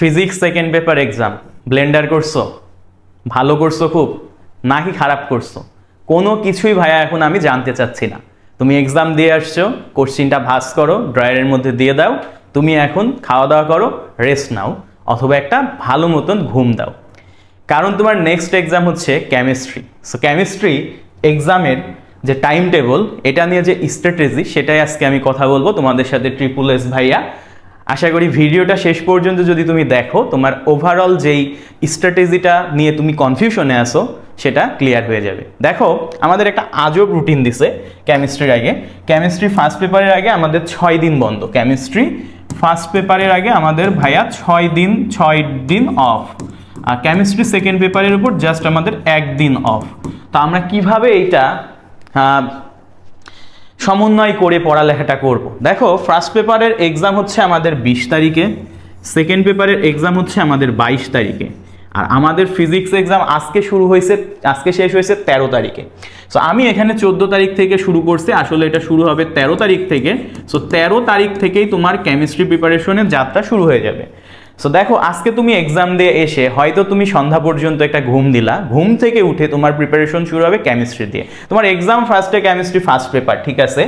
Physics second paper exam Blender করছো, ভালো করছো খুব নাকি খারাপ করছো, কোনো কিছুই ভাইয়া এখন আমি জানতে চাচ্ছি না। তুমি এক্সাম দিয়ে আসছো, কোশ্চিনটা ভাঁজ করো, ড্রয়ারের মধ্যে দিয়ে দাও, তুমি এখন খাওয়া দাওয়া করো, রেস্ট নাও, অথবা একটা ভালো মতন ঘুম দাও। কারণ তোমার নেক্সট এক্সাম হচ্ছে কেমিস্ট্রি। সো কেমিস্ট্রি এক্সামের যে টাইম টেবল, এটা নিয়ে যে স্ট্র্যাটেজি, সেটাই আজকে আমি কথা বলবো তোমাদের সাথে ট্রিপল এস ভাইয়া। আশা করি ভিডিওটা শেষ পর্যন্ত যদি তুমি দেখো, তোমার ওভারঅল যেই স্ট্র্যাটেজিটা নিয়ে তুমি কনফিউশনে আসো সেটা ক্লিয়ার হয়ে যাবে। দেখো, আমাদের একটা আজব রুটিন দিছে কেমিস্ট্রির আগে। কেমিস্ট্রি ফার্স্ট পেপারের আগে আমাদের 6 দিন বন্ধ। কেমিস্ট্রি ফার্স্ট পেপারের আগে আমাদের ভাইয়া 6 দিন অফ। আর কেমিস্ট্রি সেকেন্ড পেপারের উপর জাস্ট আমাদের 1 দিন অফ। তো আমরা কিভাবে এইটা সমন্বয় করে পড়ালেখাটা করব? দেখো, ফার্স্ট পেপারের এক্সাম হচ্ছে আমাদের 20 তারিখে, সেকেন্ড পেপারের এক্সাম হচ্ছে আমাদের 22 তারিখে, আর আমাদের ফিজিক্স এক্সাম আজকে শেষ হয়েছে 13 তারিখে। সো আমি এখানে 14 তারিখ থেকে শুরু করছি, আসলে এটা শুরু হবে 13 তারিখ থেকে। সো 13 তারিখ থেকেই তোমার কেমিস্ট্রি প্রিপারেশনের যাত্রা শুরু হয়ে যাবে। সো দেখো, আজকে তুমি এক্সাম দিয়ে এসে হয়তো তুমি সন্ধ্যা পর্যন্ত একটা ঘুম দিলা, ঘুম থেকে উঠে তোমার প্রিপারেশন শুরু হবে কেমিস্ট্রি দিয়ে। তোমার এক্সাম ফার্স্টে কেমিস্ট্রি ফার্স্ট পেপার, ঠিক আছে,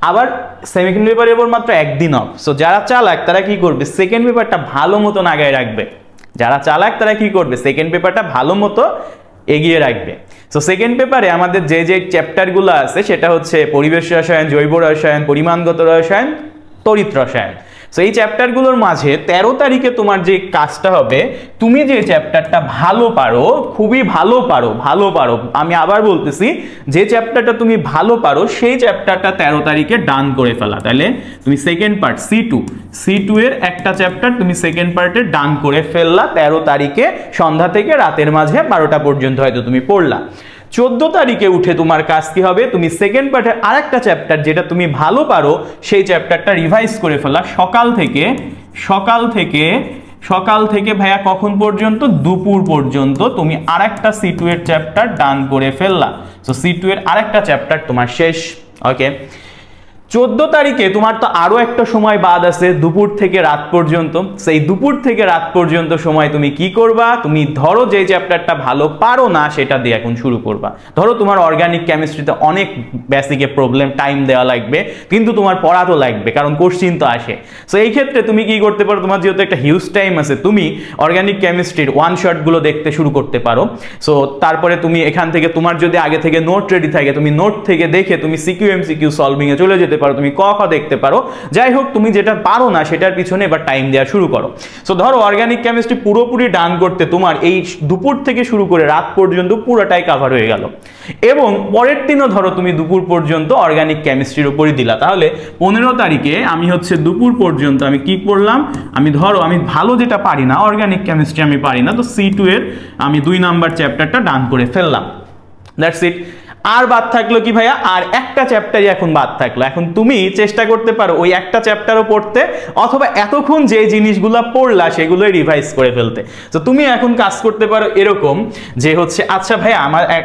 আবার সেকেন্ড পেপারের উপর মাত্র 1 দিন অফ। সো যারা চালাক তারা কি করবে, সেকেন্ড পেপারটা ভালো মতন আগায় রাখবে। যারা চালাক তারা কি করবে, সেকেন্ড পেপারটা ভালো মতো এগিয়ে রাখবে। সো সেকেন্ড পেপারে আমাদের যে চ্যাপ্টারগুলো আছে সেটা হচ্ছে পরিবেশ রসায়ন, জৈব রসায়ন, পরিমাণগত রসায়ন, তড়িৎ রসায়ন। সো এই চ্যাপ্টারগুলোর মাঝে 13 তারিখে তোমার যে কাজটা হবে, তুমি যে চ্যাপ্টারটা ভালো পারো, খুবই ভালো পারো, আমি আবার বলতেছি, যে চ্যাপ্টারটা তুমি ভালো পারো সেই চ্যাপ্টারটা 13 তারিখে ডান করে ফেলা। তাহলে তুমি সেকেন্ড পার্ট C2 এর একটা চ্যাপ্টার তুমি সেকেন্ড পার্টে ডান করে ফেললা 13 তারিখে সন্ধ্যা থেকে রাতের মাঝে 12টা পর্যন্ত হয়তো তুমি পড়লা। 14 তারিখে উঠে তোমার কাজ কি হবে, তুমি সেকেন্ড পার্টের আরেকটা চ্যাপ্টার যেটা তুমি ভালো পারো সেই চ্যাপ্টারটা রিভাইজ করে ফেলা সকাল থেকে ভাইয়া কখন পর্যন্ত, দুপুর পর্যন্ত তুমি আরেকটা C2 এর চ্যাপ্টার ডান করে ফেললা। সো C2 এর আরেকটা চ্যাপ্টার তোমার শেষ। ওকে, 14 তারিখে তোমার তো আরো একটা সময় বাদ আছে, দুপুর থেকে রাত পর্যন্ত। সেই দুপুর থেকে রাত পর্যন্ত সময় তুমি কি করবা, তুমি ধরো যে চ্যাপ্টারটা ভালো পারো না সেটা দিয়ে এখন শুরু করবা। ধরো তোমার অর্গানিক কেমিস্ট্রিতে অনেক বেসিকে প্রবলেম, টাইম দেওয়া লাগবে, কিন্তু তোমার পড়া তো লাগবে, কারণ কোশ্চিন তো আসে। সো এই ক্ষেত্রে তুমি কি করতে পারো, তোমার যেহেতু একটা হিউজ টাইম আছে, তুমি অর্গানিক কেমিস্ট্রির ওয়ান শটগুলো দেখতে শুরু করতে পারো। সো তারপরে তুমি এখান থেকে, তোমার যদি আগে থেকে নোট রেডি থাকে, তুমি নোট থেকে দেখে তুমি CQ/MCQ সলভিং এ চলে যেতে পারো, তুমি ক দেখতে পারো। যাই হোক, তুমি যেটা পারো না সেটার পিছনে এবার টাইম দেওয়া শুরু করো। সো ধরো অর্গানিক কেমিস্ট্রি পুরোপুরি ডান করতে তোমার এই দুপুর থেকে শুরু করে রাত পর্যন্ত পুরোটাই কভার হয়ে গেল, এবং পরের দিনও ধরো তুমি দুপুর পর্যন্ত অর্গানিক কেমিস্ট্রির উপরই দিলা। তাহলে 15 তারিখে আমি হচ্ছে দুপুর পর্যন্ত আমি কি করলাম, আমি ধরো আমি ভালো যেটা পারি না, অর্গানিক কেমিস্ট্রি আমি পারি না, তো C2 এর আমি 2 নাম্বার চ্যাপ্টারটা ডান করে ফেললাম। That's it. আর বাদ থাকলো কি ভাইয়া, আর একটা চ্যাপ্টারই এখন বাদ থাকলো। এখন তুমি চেষ্টা করতে পারো ওই একটা চ্যাপ্টারও পড়তে, অথবা এতক্ষণ যে জিনিসগুলো পড়লা সেগুলোই রিভাইজ করে ফেলতে। তো তুমি এখন কাজ করতে পারো এরকম যে হচ্ছে, আচ্ছা ভাইয়া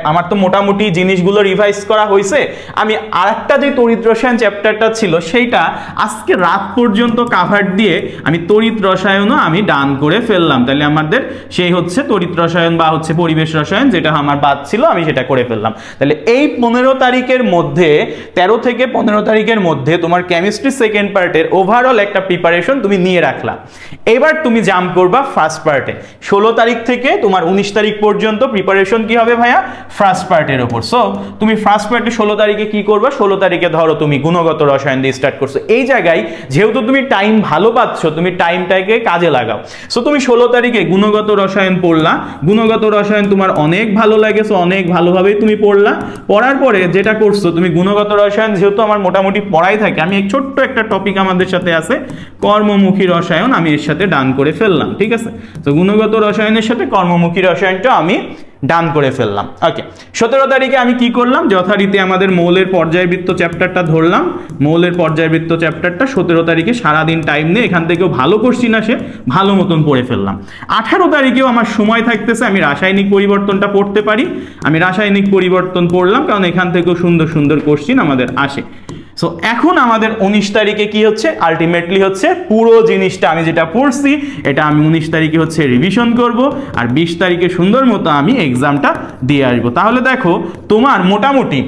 আমার তো মোটামুটি জিনিসগুলো রিভাইজ করা হয়েছে, আমি আরেকটা যে তড়িৎ রসায়ন চ্যাপ্টারটা ছিল সেইটা আজকে রাত পর্যন্ত কাভার দিয়ে আমি তড়িৎ রসায়নও আমি ডান করে ফেললাম। তাহলে আমাদের সেই হচ্ছে তড়িৎ রসায়ন বা হচ্ছে পরিবেশ রসায়ন, যেটা আমার বাদ ছিল আমি সেটা করে ফেললাম। তাহলে এই 15 তারিখের মধ্যে, 13 থেকে 15 তারিখের মধ্যে তোমার কেমিস্ট্রি সেকেন্ড পার্টের ওভারঅল একটা প্রিপারেশন তুমি নিয়ে রাখলা। এবার তুমি জাম্প করবা ফার্স্ট পার্টে। 16 তারিখ থেকে তোমার 19 তারিখ পর্যন্ত প্রিপারেশন কি হবে ভাইয়া, ফার্স্ট পার্টের উপর। সো তুমি ফার্স্ট পার্টে 16 তারিখে কি করবা, 16 তারিখে ধরো তুমি গুণগত রসায়ন দিয়ে স্টার্ট করছো। এই জায়গায় যেহেতু তুমি টাইম ভালো পাচ্ছ, তুমি টাইমটাকে কাজে লাগাও। সো তুমি 16 তারিখে গুণগত রসায়ন পড়লা, গুণগত রসায়ন তোমার অনেক ভালো লাগে, সো অনেক ভালোভাবেই তুমি পড়লা। পড়ার পরে যেটা করছো, তুমি গুণগত রসায়ন যেহেতু আমার মোটামুটি পড়াই থাকে, আমি ছোট্ট একটা টপিক আমাদের সাথে আছে কর্মমুখী রসায়ন, আমি এর সাথে ডান করে ফেললাম। ঠিক আছে, তো গুণগত রসায়নের সাথে কর্মমুখী রসায়নটা আমি ডান করে ফেললাম। ওকে, 17 তারিখে আমি কি করলাম, যথারীতি আমাদের মৌলের পর্যায়বৃত্ত চ্যাপ্টারটা ধরলাম। মৌলের পর্যায়বৃত্ত চ্যাপ্টারটা 17 তারিখে সারাদিন টাইম নিয়ে এখান থেকেও ভালো কোশ্চিন আসে, ভালো মতন পড়ে ফেললাম। 18 তারিখেও আমার সময় থাকতেছে, আমি রাসায়নিক পরিবর্তনটা পড়তে পারি, আমি রাসায়নিক পরিবর্তন পড়লাম, কারণ এখান থেকেও সুন্দর সুন্দর কোশ্চিন আমাদের আসে। সো এখন আমাদের 19 তারিখে কি হচ্ছে, আলটিমেটলি হচ্ছে পুরো জিনিসটা আমি যেটা পড়ছি এটা আমি 19 তারিখে হচ্ছে রিভিশন করব, আর 20 তারিখে সুন্দর মতো আমি এক্সামটা দিয়ে আসবো। তাহলে দেখো তোমার মোটামুটি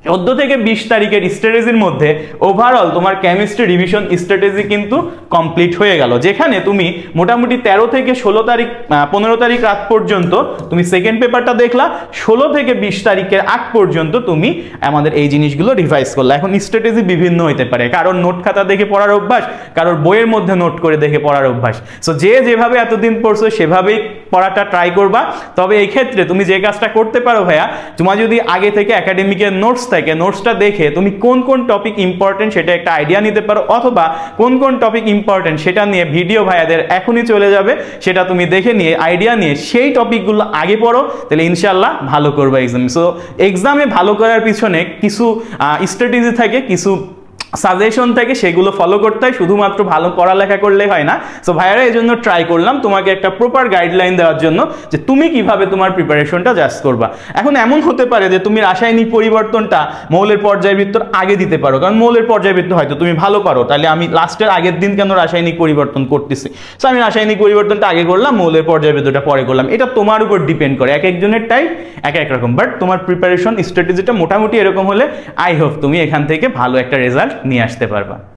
14 থেকে 20 তারিখের স্ট্র্যাটেজির মধ্যে ওভারঅল তোমার কেমিস্ট্রি রিভিশন স্ট্র্যাটেজি কিন্তু কমপ্লিট হয়ে গেল, যেখানে তুমি মোটামুটি 13 থেকে 16 তারিখ 15 তারিখ রাত পর্যন্ত তুমি সেকেন্ড পেপারটা দেখলা, 16 থেকে 20 তারিখের আগ পর্যন্ত তুমি আমাদের এই জিনিসগুলো রিভাইজ করলা। এখন স্ট্র্যাটেজি বিভিন্ন হতে পারে, কারোর নোট খাতা দেখে পড়ার অভ্যাস, কারোর বইয়ের মধ্যে নোট করে দেখে পড়ার অভ্যাস। সো যে যেভাবে এতদিন পড়ছো সেভাবেই পড়াটা ট্রাই করবা। তবে এই ক্ষেত্রে তুমি যে কাজটা করতে পারো ভাইয়া, তোমার যদি আগে থেকে একাডেমিকের নোটস থাকে, নোটসটা দেখে তুমি কোন কোন টপিক ইম্পর্টেন্ট সেটা একটা আইডিয়া নিতে পারো, অথবা কোন কোন টপিক ইম্পর্টেন্ট সেটা নিয়ে ভিডিও ভাইয়াদের এখনই চলে যাবে, সেটা তুমি দেখে নিয়ে আইডিয়া নিয়ে সেই টপিকগুলো আগে পড়ো, তাহলে ইনশাল্লাহ ভালো করবে এক্সাম। সো এক্সামে ভালো করার পিছনে কিছু স্ট্র্যাটেজি থাকে, কিছু সাজেশন থাকে, সেগুলো ফলো করতে হয়, শুধুমাত্র ভালো পড়ালেখা করলে হয় না। সো ভাইয়ারা এই জন্য ট্রাই করলাম তোমাকে একটা প্রপার গাইডলাইন দেওয়ার জন্য যে তুমি কিভাবে তোমার প্রিপারেশনটা জাস্ট করবা। এখন এমন হতে পারে যে তুমি রাসায়নিক পরিবর্তনটা মৌলের পর্যায়বৃত্তর আগে দিতে পারো, কারণ মৌলের পর্যায়বৃত্ত হয়তো তুমি ভালো পারো, তাহলে আমি লাস্টের আগের দিন কেন রাসায়নিক পরিবর্তন করতেছি, সো আমি রাসায়নিক পরিবর্তনটা আগে করলাম, মৌলের পর্যায়বৃত্তটা পরে করলাম। এটা তোমার উপর ডিপেন্ড করে, এক একজনের টাইপ এক এক রকম, বাট তোমার প্রিপারেশন স্ট্র্যাটেজিটা মোটামুটি এরকম হলে আই হোপ তুমি এখান থেকে ভালো একটা রেজাল্ট নিয়ে আসতে পারবা।